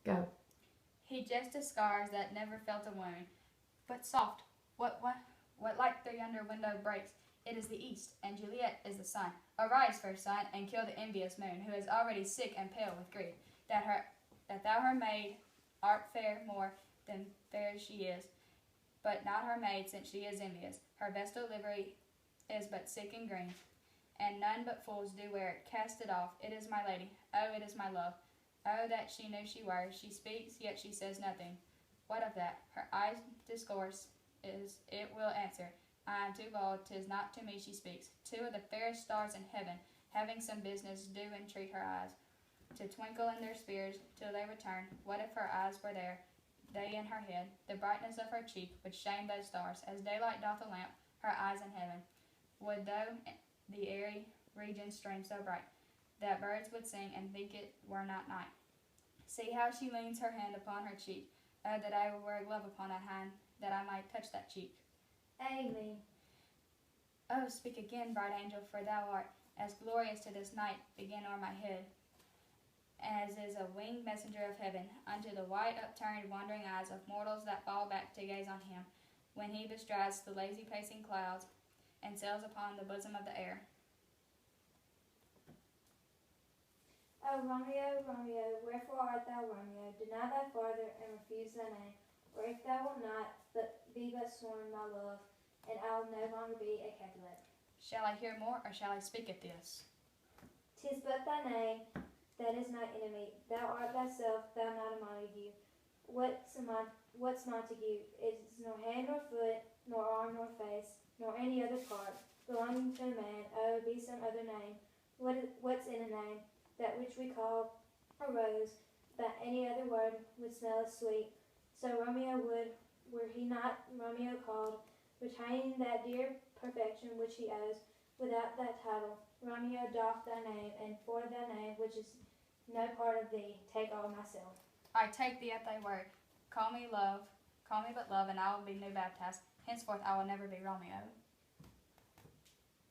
Go. He just a scars that never felt a wound. But soft, what light through yonder window breaks? It is the east, and Juliet is the sun. Arise, fair sun, and kill the envious moon, who is already sick and pale with grief, that thou her maid art fair more than fair as she is, but not her maid, since she is envious. Her vestal livery is but sick and green, and none but fools do wear it. Cast it off. It is my lady. Oh, it is my love. Oh, that she knew she were. She speaks, yet she says nothing. What of that? Her eyes discourse is it will answer. I am too bold, 'tis not to me she speaks. Two of the fairest stars in heaven, having some business, do entreat her eyes to twinkle in their spheres till they return. What if her eyes were there, they in her head? The brightness of her cheek would shame those stars, as daylight doth a lamp, her eyes in heaven. Would though the airy region stream so bright, that birds would sing and think it were not night. See how she leans her hand upon her cheek. Oh, that I would wear a glove upon that hand, that I might touch that cheek. Amen. Oh, speak again, bright angel, for thou art as glorious to this night, begin o'er my head, as is a winged messenger of heaven, unto the white upturned wandering eyes of mortals that fall back to gaze on him, when he bestrides the lazy pacing clouds, and sails upon the bosom of the air. O Romeo, Romeo, wherefore art thou Romeo? Deny thy father, and refuse thy name. Or if thou wilt not, be but sworn my love, and I'll no longer be a Capulet. Shall I hear more, or shall I speak at this? 'Tis but thy name that is my enemy. Thou art thyself, thou not a Montague. What's Montague? It is nor hand nor foot, nor arm nor face, nor any other part belonging to a man. Oh, be some other name. What's in a name? That which we call a rose, but any other word would smell as sweet. So Romeo would, were he not Romeo called, retaining that dear perfection which he owes, without that title. Romeo doff thy name, and for thy name, which is no part of thee, take all myself. I take thee at thy word. Call me love, call me but love, and I will be new baptized. Henceforth I will never be Romeo.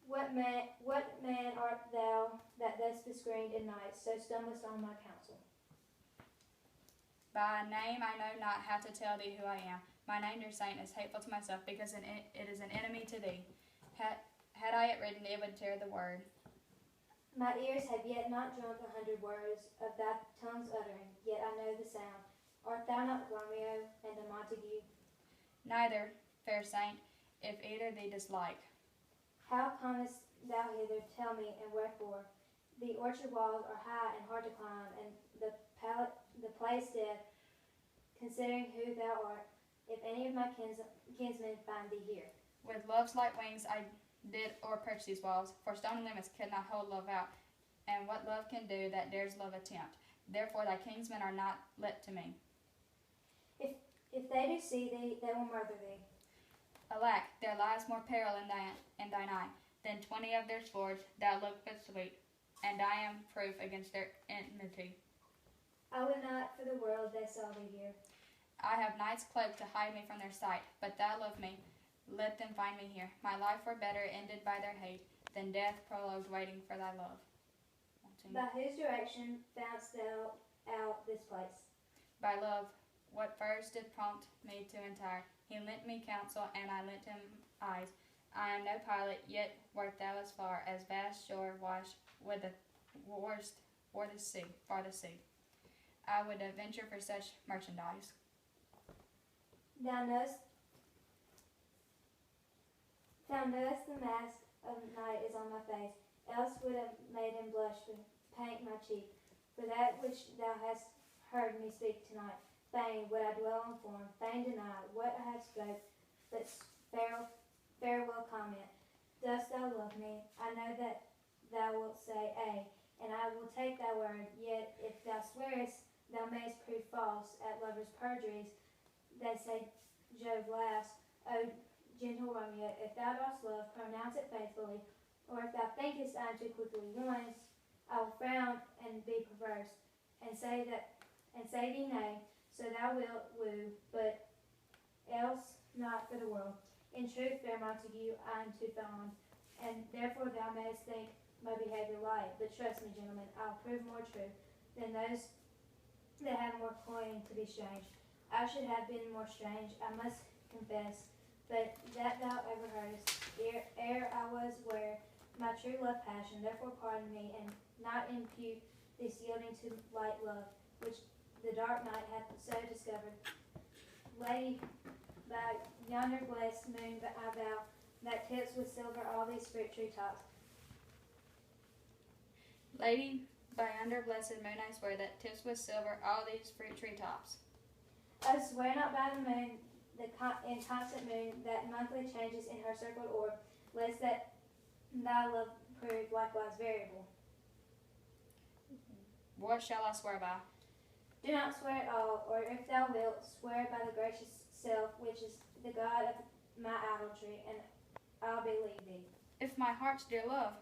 What man art thou that thus bescreened in night, so stumblest on my counsel? By name I know not how to tell thee who I am. My name, dear saint, is hateful to myself, because it is an enemy to thee. Had I it written, it would tear the word. My ears have yet not drunk 100 words of thy tongue's uttering, yet I know the sound. Art thou not Romeo and a Montague? Neither, fair saint, if either thee dislike. How comest thou hither? Tell me, and wherefore? The orchard walls are high and hard to climb, and the place dead, considering who thou art, if any of my kinsmen find thee here. With love's light wings I did o'erperch these walls, for stone limits could not hold love out, and what love can do, that dares love attempt. Therefore thy kinsmen are not let to me. If they do see thee, they will murder thee. Alack, there lies more peril in thine eye than 20 of their swords. Thou look but sweet, and I am proof against their enmity. I would not for the world they saw thee here. I have night's cloak to hide me from their sight, but thou love me. Let them find me here. My life were better ended by their hate than death prologued waiting for thy love. By whose direction foundst thou out this place? By love, what first did prompt me to entire. He lent me counsel, and I lent him eyes. I am no pilot, yet wert thou as far as vast shore wash with the worst or the sea, farthest sea. I would adventure for such merchandise. Thou knowest the mask of night is on my face, else would have made him blush to paint my cheek. For that which thou hast heard me speak tonight, fain would I dwell on form, fain deny what I have spoke, but farewell comment. Dost thou love me? I know that thou wilt say, Ay, and I will take thy word. Yet if thou swearest, thou mayst prove false at lovers' perjuries. They say Jove laughs. O gentle Romeo, if thou dost love, pronounce it faithfully. Or if thou thinkest I am too quickly won, I will frown and be perverse, and say thee nay, so thou wilt woo, but else not for the world. In truth, fair Montague, I am too fond, and therefore thou mayest think my behavior light. But trust me, gentlemen, I'll prove more true than those that have more were cloying to be strange. I should have been more strange, I must confess, but that thou ever heardest, ere I was where my true love passion, therefore pardon me, and not impute this yielding to light love, which the dark night hath so discovered. Lady, by yonder blessed moon I vow, that tips with silver all these fruit tree tops. Lady, by yonder blessed moon I swear that tips with silver all these fruit tree tops. I swear not by the moon, the inconstant moon that monthly changes in her circled orb, lest that thy love prove likewise variable. What shall I swear by? Do not swear at all, or if thou wilt, swear by the gracious self, which is the God of my idolatry, and I'll believe thee. If my heart's dear love.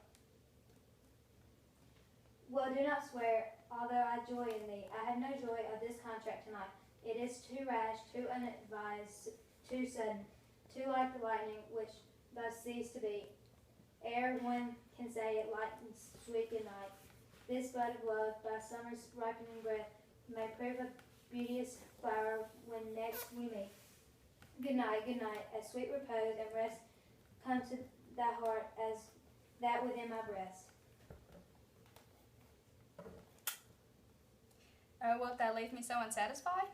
Well, do not swear, although I joy in thee. I have no joy of this contract tonight. It is too rash, too unadvised, too sudden, too like the lightning which thus ceased to be, ere one can say it lightens sweet good night. This bud of love, by summer's ripening breath, may prove a beauteous flower when next we meet. Good night, as sweet repose and rest come to thy heart as that within my breast. Oh, wilt thou leave me so unsatisfied?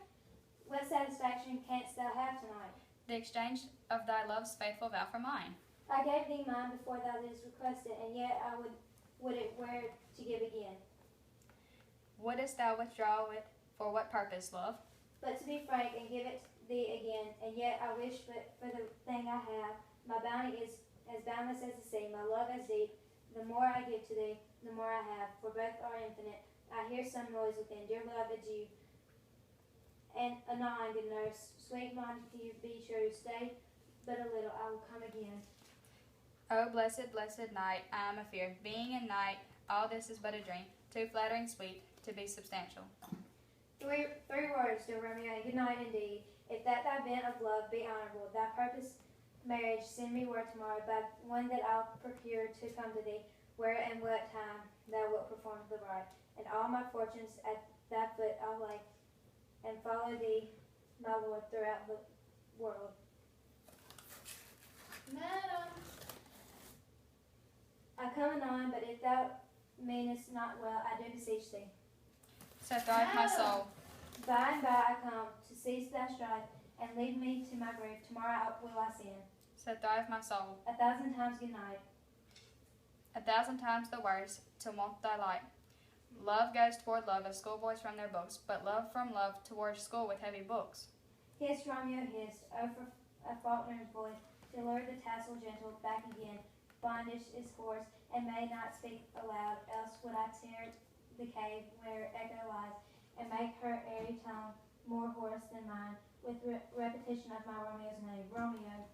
What satisfaction canst thou have tonight? The exchange of thy love's faithful vow for mine. I gave thee mine before thou didst request it, and yet I would it were to give again. Wouldst thou withdraw it for what purpose, love? But to be frank and give it thee again, and yet I wish but for the thing I have. My bounty is as boundless as the sea, my love as deep. The more I give to thee, the more I have, for both are infinite. I hear some noise within, dear love, adieu. And anon, good nurse, sweet Montague, be true, stay but a little, I will come again. Oh, blessed, blessed night, I am afeard. Being in night, all this is but a dream, too flattering sweet to be substantial. Three words, dear Romeo, and good night indeed. If that thy bent of love be honorable, thy purpose marriage, send me word tomorrow by one that I'll procure to come to thee, where and what time thou wilt perform the rite. And all my fortunes at thy foot I'll lay, and follow thee, my lord, throughout the world. Madam. I come anon, but if thou meanest not well, I do beseech thee. So thrive my soul. By and by I come to cease thy strife, and lead me to my grave. Tomorrow will I sin. So thrive my soul. 1,000 times good night. 1,000 times the worse, to want thy light. Love goes toward love as schoolboys from their books, but love from love towards school with heavy books. Hissed, Romeo hissed, oh for a falterer's voice, to lure the tassel gentle back again. Bondage is hoarse, and may not speak aloud, else would I tear the cave where echo lies, and make her airy tongue more hoarse than mine, with repetition of my Romeo's name. Romeo.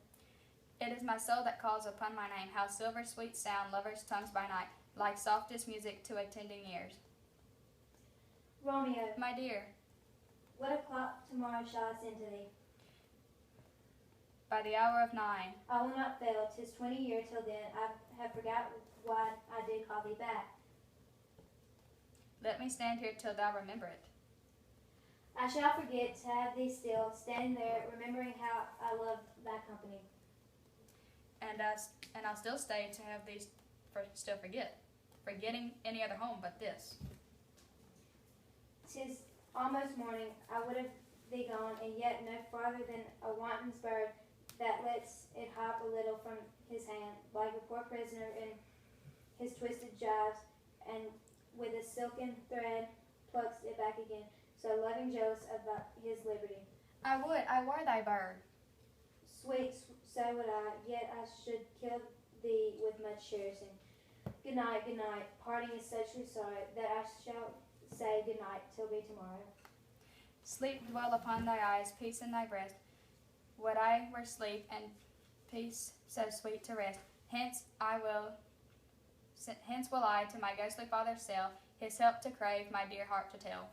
It is my soul that calls upon my name. How silver sweet sound lovers' tongues by night, like softest music to attending ears. Romeo. My dear. What o'clock tomorrow shall I send to thee? By the hour of 9. I will not fail. 'Tis 20 years till then. I have forgot why I did call thee back. Let me stand here till thou remember it. I shall forget to have thee still, standing there, remembering how I love thy company. And I'll still stay to have thee still forgetting any other home but this. 'Tis almost morning. I would have thee gone, and yet no farther than a wanton's bird that lets it hop a little from his hand, like a poor prisoner in his twisted gyves, and with a silken thread plucks it back again, so loving jealous of his liberty. I were thy bird. Sweet, so would I, yet I should kill thee with much cherishing. Good night, parting is such sorrow, that I shall say good night till be tomorrow. Sleep dwell upon thy eyes, peace in thy breast. Would I were sleep, and peace so sweet to rest. Hence will I to my ghostly father's cell, his help to crave, my dear heart to tell.